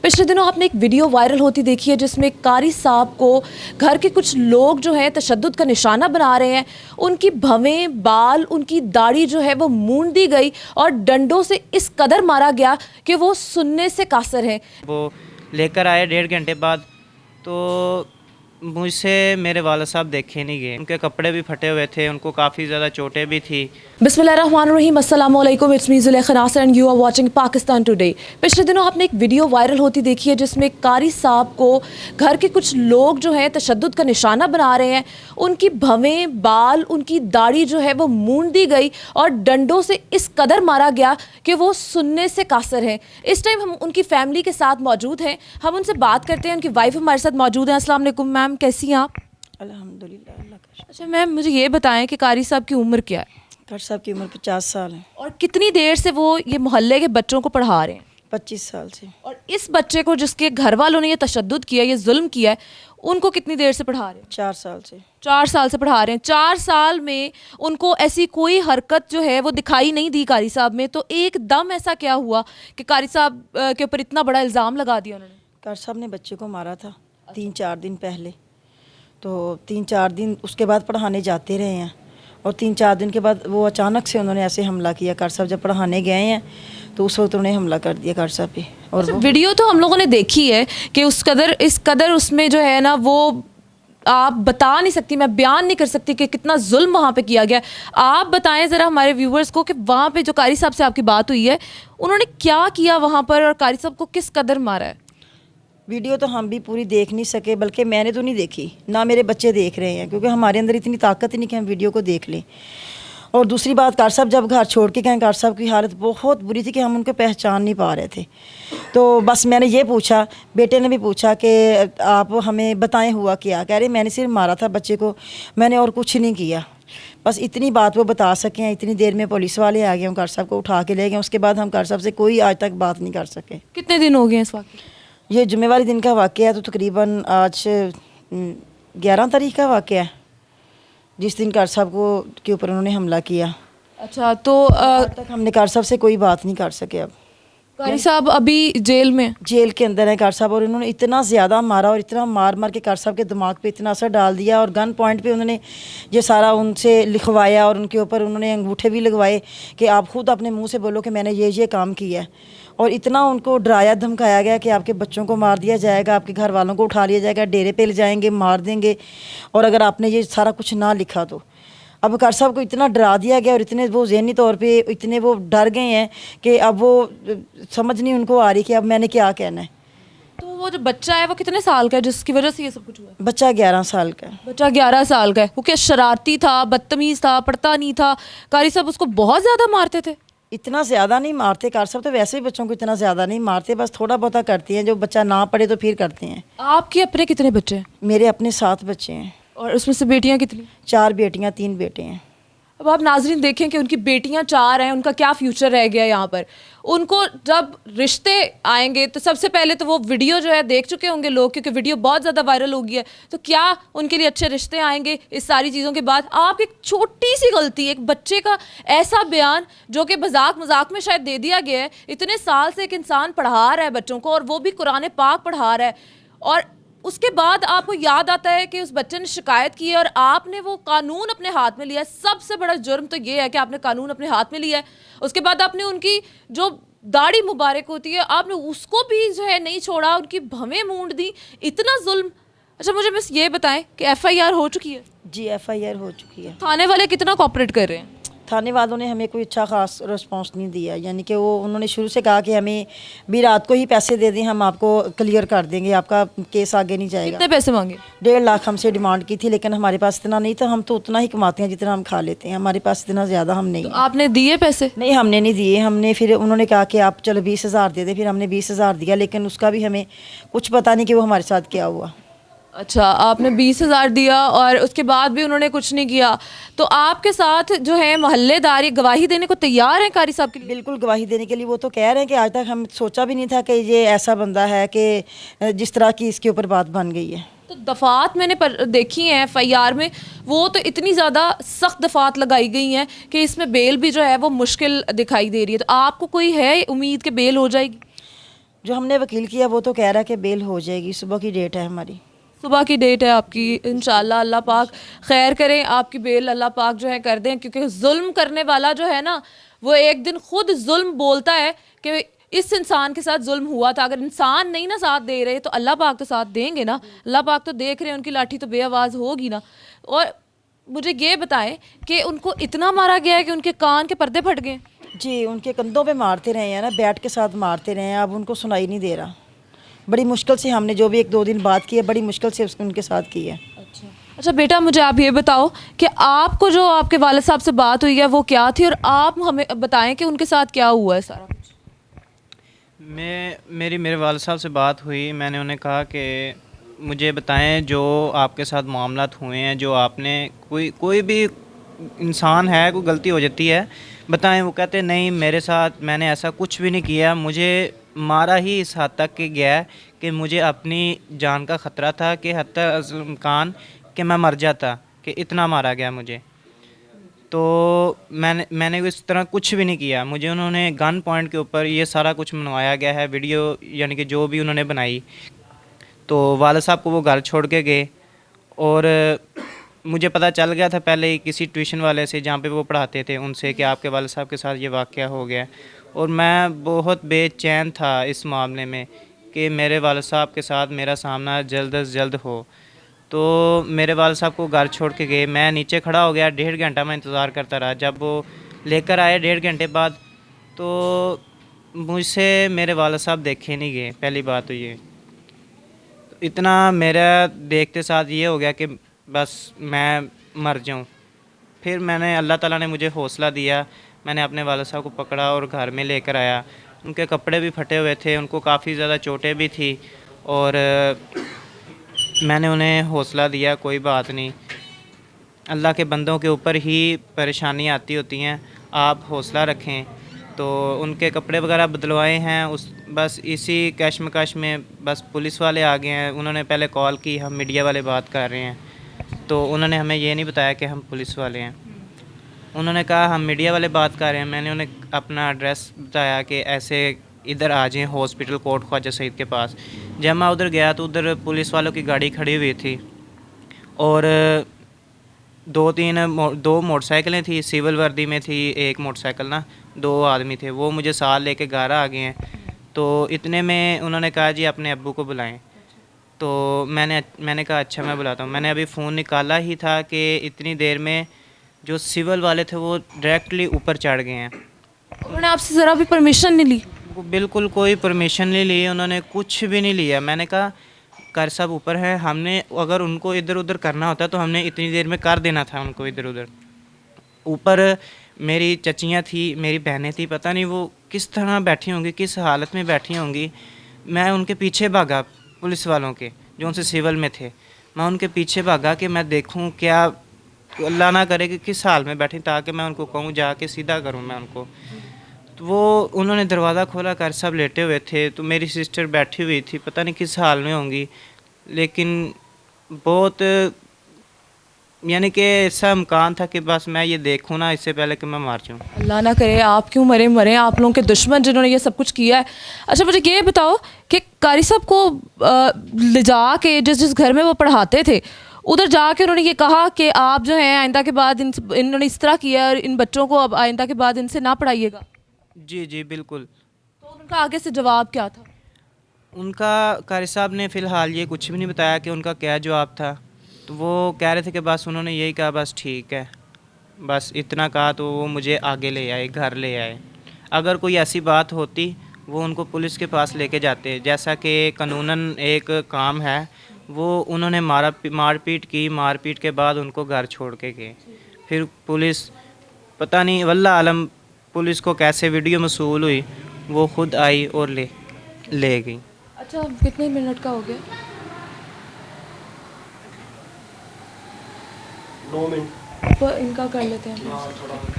पिछले दिनों आपने एक वीडियो वायरल होती देखी है जिसमें कारी साहब को घर के कुछ लोग जो हैं तशद्दुद का निशाना बना रहे हैं। उनकी भवें, बाल, उनकी दाढ़ी जो है वो मूंड दी गई और डंडों से इस कदर मारा गया कि वो सुनने से कासर हैं। वो लेकर आए 1.5 घंटे बाद, तो मुझसे मेरे वाला साहब देखे नहीं गए। उनके कपड़े भी फटे हुए थे, उनको काफ़ी ज़्यादा चोटें भी थी। बिस्मिल्लाहिर्रहमानिर्रहीम, अस्सलामु अलैकुम, it's me Zulekha Nasir and you are watching Pakistan today. पिछले दिनों आपने एक वीडियो वायरल होती देखी है जिसमें कारी साहब को घर के कुछ लोग जो हैं तशद्दुद का निशाना बना रहे हैं। उनकी भवें, बाल, उनकी दाढ़ी जो है वो मूंड दी गई और डंडों से इस कदर मारा गया कि वो सुनने से कासर हैं। इस टाइम हम उनकी फैमिली के साथ मौजूद हैं, हम उनसे बात करते हैं। उनकी वाइफ हमारे साथ मौजूद हैं। अस्सलाम वालेकुम मैम, कैसी हैं आप? अल्हम्दुलिल्लाह, अल्लाह का शुक्र। अच्छा मैम, मुझे ये बताएं कि कारी साहब की उम्र क्या है कारी साहब की उम्र 50 साल है। और कितनी देर से वो ये मोहल्ले के बच्चों को पढ़ा रहे हैं? 25 साल से। और इस बच्चे को जिसके घर वालों ने ये तशद्दुद किया, ये जुल्म किया है, उनको कितनी देर से पढ़ा रहे हैं? 4 साल से। 4 साल से पढ़ा रहे हैं। 4 साल में उनको ऐसी कोई हरकत जो है वो दिखाई नहीं दी कारी साहब में, तो एकदम ऐसा क्या हुआ कि कारी साहब के ऊपर इतना बड़ा इल्ज़ाम लगा दिया उन्होंने? कारी साहब ने बच्चे को मारा था 3-4 दिन पहले, तो 3-4 दिन उसके बाद पढ़ाने जाते रहे हैं और 3-4 दिन के बाद वो अचानक से उन्होंने ऐसे हमला किया। कारी साहब जब पढ़ाने गए हैं तो उस वक्त उन्होंने हमला कर दिया कारी साहब पे। और अच्छा, वीडियो तो हम लोगों ने देखी है कि इस कदर उसमें जो है ना, वो आप बता नहीं सकती, मैं बयान नहीं कर सकती कि कितना जुल्म वहाँ पे किया गया। आप बताएं ज़रा हमारे व्यूवर्स को कि वहाँ पे जो कारी साहब से आपकी बात हुई है, उन्होंने क्या किया वहाँ पर और कारी साहब को किस कदर मारा है? वीडियो तो हम भी पूरी देख नहीं सके, बल्कि मैंने तो नहीं देखी, ना मेरे बच्चे देख रहे हैं, क्योंकि हमारे अंदर इतनी ताकत ही नहीं कि हम वीडियो को देख लें। और दूसरी बात, कारी साहब जब घर छोड़ के गए, कारी साहब की हालत बहुत बुरी थी कि हम उनको पहचान नहीं पा रहे थे। तो बस मैंने ये पूछा, बेटे ने भी पूछा कि आप हमें बताएं हुआ क्या। कह रहे मैंने सिर्फ मारा था बच्चे को, मैंने और कुछ नहीं किया। बस इतनी बात वो बता सके हैं। इतनी देर में पुलिस वाले आ गए, हम कारी साहब को उठा के ले गए। उसके बाद हम कारी साहब से कोई आज तक बात नहीं कर सके। कितने दिन हो गए इस वक्त? ये जुम्मेवारी दिन का वाक़या है, तो तकरीबन आज 11 तारीख का वाक़या है, जिस दिन कारी साहब को के ऊपर उन्होंने हमला किया। अच्छा, तो आज तक हमने कारी साहब से कोई बात नहीं कर सके। अब कारी साहब अभी जेल में? जेल के अंदर है कारी साहब, और उन्होंने इतना ज़्यादा मारा और इतना मार मार के कारी साहब के दिमाग पे इतना असर डाल दिया, और गन पॉइंट पे उन्होंने ये सारा उनसे लिखवाया और उनके ऊपर उन्होंने अंगूठे भी लगवाए कि आप खुद अपने मुंह से बोलो कि मैंने ये काम किया है। और इतना उनको डराया धमकाया गया कि आपके बच्चों को मार दिया जाएगा, आपके घर वालों को उठा लिया जाएगा, डेरे पे ले जाएंगे, मार देंगे, और अगर आपने ये सारा कुछ ना लिखा तो। अब कारी साहब को इतना डरा दिया गया और इतने वो ज़हनी तौर पे इतने वो डर गए हैं कि अब वो समझ नहीं उनको आ रही कि अब मैंने क्या कहना है। तो वो जो बच्चा है वो कितने साल का है जिसकी वजह से ये सब कुछ हुआ है? बच्चा 11 साल का है। बच्चा 11 साल का है। वो क्या शरारती था, बदतमीज़ था, पढ़ता नहीं था? कारी साहब उसको बहुत ज़्यादा मारते थे? इतना ज़्यादा नहीं मारते कारी साहब, तो वैसे ही बच्चों को इतना ज़्यादा नहीं मारते, बस थोड़ा बहुत करती हैं, जो बच्चा ना पढ़े तो फिर करते हैं। आपके अपने कितने बच्चे हैं? मेरे अपने 7 बच्चे हैं। और उसमें से बेटियां कितनी? 4 बेटियां 3 बेटे हैं। अब आप नाज़रीन देखें कि उनकी बेटियां 4 हैं, उनका क्या फ्यूचर रह गया यहाँ पर। उनको जब रिश्ते आएंगे तो सबसे पहले तो वो वीडियो जो है देख चुके होंगे लोग, क्योंकि वीडियो बहुत ज़्यादा वायरल हो गई है, तो क्या उनके लिए अच्छे रिश्ते आएंगे इस सारी चीज़ों के बाद? आपकी एक छोटी सी गलती, एक बच्चे का ऐसा बयान जो कि मजाक में शायद दे दिया गया है। इतने साल से एक इंसान पढ़ा रहा है बच्चों को, और वो भी कुरान पाक पढ़ा रहा है, और उसके बाद आपको याद आता है कि उस बच्चे ने शिकायत की है और आपने वो कानून अपने हाथ में लिया है। सबसे बड़ा जुर्म तो ये है कि आपने कानून अपने हाथ में लिया है। उसके बाद आपने उनकी जो दाढ़ी मुबारक होती है, आपने उसको भी जो है नहीं छोड़ा, उनकी भवें मूंड दी, इतना जुल्म। अच्छा, मुझे बस ये बताएं कि FIR हो चुकी है? जी, FIR हो चुकी है। थाने वाले कितना कोऑपरेट कर रहे हैं? थाने वालों ने हमें कोई अच्छा खास रिस्पांस नहीं दिया, यानी कि वो उन्होंने शुरू से कहा कि हमें भी रात को ही पैसे दे दें, हम आपको क्लियर कर देंगे, आपका केस आगे नहीं जाएगा। कितने पैसे मांगे? 1.5 लाख हमसे डिमांड की थी, लेकिन हमारे पास इतना नहीं था। हम तो उतना ही कमाते हैं जितना हम खा लेते हैं, हमारे पास इतना ज़्यादा हम नहीं। तो आपने दिए पैसे? नहीं, हमने नहीं दिए। हमने फिर उन्होंने कहा कि आप चलो 20,000 दे दें, फिर हमने 20,000 दिया, लेकिन उसका भी हमें कुछ पता नहीं कि वो हमारे साथ क्या हुआ। अच्छा, आपने 20,000 दिया और उसके बाद भी उन्होंने कुछ नहीं किया। तो आपके साथ जो है मोहल्लेदारी गवाही देने को तैयार हैं कारी साहब के लिए? बिल्कुल गवाही देने के लिए वो तो कह रहे हैं कि आज तक हम सोचा भी नहीं था कि ये ऐसा बंदा है कि जिस तरह की इसके ऊपर बात बन गई है। तो दफ़ात मैंने देखी हैं FIR में, वो तो इतनी ज़्यादा सख्त दफ़ात लगाई गई हैं कि इसमें बेल भी जो है वो मुश्किल दिखाई दे रही है। तो आपको कोई है उम्मीद कि बेल हो जाएगी? جو ہم نے وکیل کیا وہ تو کہہ رہا ہے کہ بیل ہو جائے گی, صبح کی ڈیٹ ہے ہماری. صبح کی ڈیٹ ہے آپ کی, انشاءاللہ اللہ پاک خیر کریں, آپ کی بیل اللہ پاک جو ہے کر دیں, کیونکہ ظلم کرنے والا جو ہے نا وہ ایک دن خود ظلم بولتا ہے کہ اس انسان کے ساتھ ظلم ہوا تھا. اگر انسان نہیں نا ساتھ دے رہے تو اللہ پاک تو ساتھ دیں گے نا, اللہ پاک تو دیکھ رہے ہیں, ان کی لاٹھی تو بے آواز ہوگی نا. اور مجھے یہ بتائیں کہ ان کو اتنا مارا گیا ہے کہ ان کے کان کے پردے پھٹ گئے. جی, ان کے کندھوں پہ مارتے رہے ہیں نا, بیٹ کے ساتھ مارتے رہے ہیں, اب ان کو سنائی نہیں دے رہا. بڑی مشکل سے ہم نے جو بھی 1-2 دن بات کی ہے, بڑی مشکل سے ان کے ساتھ کی ہے. اچھا بیٹا, مجھے آپ یہ بتاؤ کہ آپ کو جو آپ کے والد صاحب سے بات ہوئی ہے وہ کیا تھی, اور آپ ہمیں بتائیں کہ ان کے ساتھ کیا ہوا ہے سارا کچھ. میرے والد صاحب سے بات ہوئی, میں نے انہیں کہا کہ مجھے بتائیں جو آپ کے ساتھ معاملات ہوئے ہیں, جو آپ نے کوئی بھی انسان ہے, کوئی غلطی ہو جاتی ہے, بتائیں. وہ کہتے نہیں میرے ساتھ میں نے ایسا کچھ بھی نہیں کیا, مجھے مارا ہی اس حد تک کہ گیا ہے کہ مجھے اپنی جان کا خطرہ تھا, کہ حتی امکان کہ میں مر جاتا, کہ اتنا مارا گیا مجھے. تو میں نے اس طرح کچھ بھی نہیں کیا. مجھے انہوں نے گن پوائنٹ کے اوپر یہ سارا کچھ منوایا گیا ہے, ویڈیو یعنی کہ جو بھی انہوں نے بنائی. تو والد صاحب کو وہ گھر چھوڑ کے گئے, اور مجھے پتہ چل گیا تھا پہلے ہی کسی ٹیوشن والے سے جہاں پہ وہ پڑھاتے تھے ان سے کہ آپ کے والد صاحب کے ساتھ یہ واقعہ ہو گیا. اور میں بہت بے چین تھا اس معاملے میں کہ میرے والد صاحب کے ساتھ میرا سامنا جلد از جلد ہو. تو میرے والد صاحب کو گھر چھوڑ کے گئے, میں نیچے کھڑا ہو گیا, 1.5 گھنٹہ میں انتظار کرتا رہا. جب وہ لے کر آئے 1.5 گھنٹے بعد, تو مجھ سے میرے والد صاحب دیکھے نہیں گئے. پہلی بات تو یہ اتنا میرا دیکھتے ساتھ یہ ہو گیا کہ بس میں مر جاؤں. پھر میں نے اللہ تعالیٰ نے مجھے حوصلہ دیا, میں نے اپنے والد صاحب کو پکڑا اور گھر میں لے کر آیا. ان کے کپڑے بھی پھٹے ہوئے تھے, ان کو کافی زیادہ چوٹیں بھی تھی, اور میں نے انہیں حوصلہ دیا کوئی بات نہیں, اللہ کے بندوں کے اوپر ہی پریشانیاں آتی ہوتی ہیں, آپ حوصلہ رکھیں. تو ان کے کپڑے وغیرہ بدلوائے ہیں. بس اسی کشمکش میں بس پولیس والے آ گئے ہیں. انہوں نے پہلے کال کی, ہم میڈیا والے بات کر رہے ہیں. تو انہوں نے ہمیں یہ نہیں بتایا کہ ہم پولیس والے ہیں. انہوں نے کہا ہم میڈیا والے بات کر رہے ہیں. میں نے انہیں اپنا ایڈریس بتایا کہ ایسے ادھر آ جائیں ہاسپٹل کوٹ خواجہ سعید کے پاس. جب میں ادھر گیا تو ادھر پولیس والوں کی گاڑی کھڑی ہوئی تھی, اور 2 موٹر سائیکلیں تھیں, سول وردی میں تھی ایک موٹر سائیکل نا, 2 آدمی تھے. وہ مجھے ساتھ لے کے گھر آ گئے ہیں. تو اتنے میں انہوں نے کہا جی اپنے ابو کو بلائیں. تو میں نے کہا اچھا میں بلاتا ہوں. میں نے ابھی فون نکالا ہی تھا کہ اتنی دیر میں جو سول والے تھے وہ ڈائریکٹلی اوپر چڑھ گئے ہیں. انہوں نے آپ سے ذرا بھی پرمیشن نہیں لی؟ وہ بالکل کوئی پرمیشن نہیں لی, انہوں نے کچھ بھی نہیں لیا. میں نے کہا کر صاحب اوپر ہیں, ہم نے اگر ان کو ادھر ادھر کرنا ہوتا تو ہم نے اتنی دیر میں کر دینا تھا ان کو ادھر ادھر. اوپر میری چچیاں تھیں, میری بہنیں تھیں, پتہ نہیں وہ کس طرح بیٹھی ہوں گی, کس حالت میں بیٹھی ہوں گی. میں ان کے پیچھے بھاگا, پولیس والوں کے جو ان سے سول میں تھے, میں ان کے پیچھے بھاگا کہ میں دیکھوں کیا اللہ نہ کرے کہ کس حال میں بیٹھیں, تاکہ میں ان کو کہوں جا کے سیدھا کروں میں ان کو. تو وہ انہوں نے دروازہ کھولا کر سب لیٹے ہوئے تھے. تو میری سسٹر بیٹھی ہوئی تھی, پتہ نہیں کس حال میں ہوں گی, لیکن بہت یعنی کہ ایسا امکان تھا کہ بس میں یہ دیکھوں نا اس سے پہلے کہ میں مار جاؤں. اللہ نہ کرے آپ کیوں مریں, آپ لوگوں کے دشمن جنہوں نے یہ سب کچھ کیا ہے. اچھا مجھے یہ بتاؤ کہ قاری صاحب کو لے جا کے جس گھر میں وہ پڑھاتے تھے ادھر جا کے انہوں نے یہ کہا کہ آپ جو ہیں آئندہ کے بعد انہوں نے اس طرح کیا اور ان بچوں کو اب آئندہ کے بعد ان سے نہ پڑھائیے گا؟ جی بالکل. تو ان کا آگے سے جواب کیا تھا؟ ان کا قاری صاحب نے فی الحال یہ کچھ بھی نہیں بتایا کہ ان کا کیا جواب تھا. تو وہ کہہ رہے تھے کہ بس انہوں نے یہی کہا بس ٹھیک ہے, بس اتنا کہا. تو وہ مجھے آگے لے آئے, گھر لے آئے. اگر کوئی ایسی بات ہوتی وہ ان کو پولیس کے پاس لے کے جاتے, جیسا کہ قانوناً ایک کام ہے. وہ انہوں نے مار پیٹ کی, مار پیٹ کے بعد ان کو گھر چھوڑ کے گئے. پھر پولیس پتہ نہیں واللہ عالم پولیس کو کیسے ویڈیو موصول ہوئی, وہ خود آئی اور لے گئی. اچھا کتنے منٹ کا ہو گیا؟ 9 منٹ ان کا کر لیتے ہیں.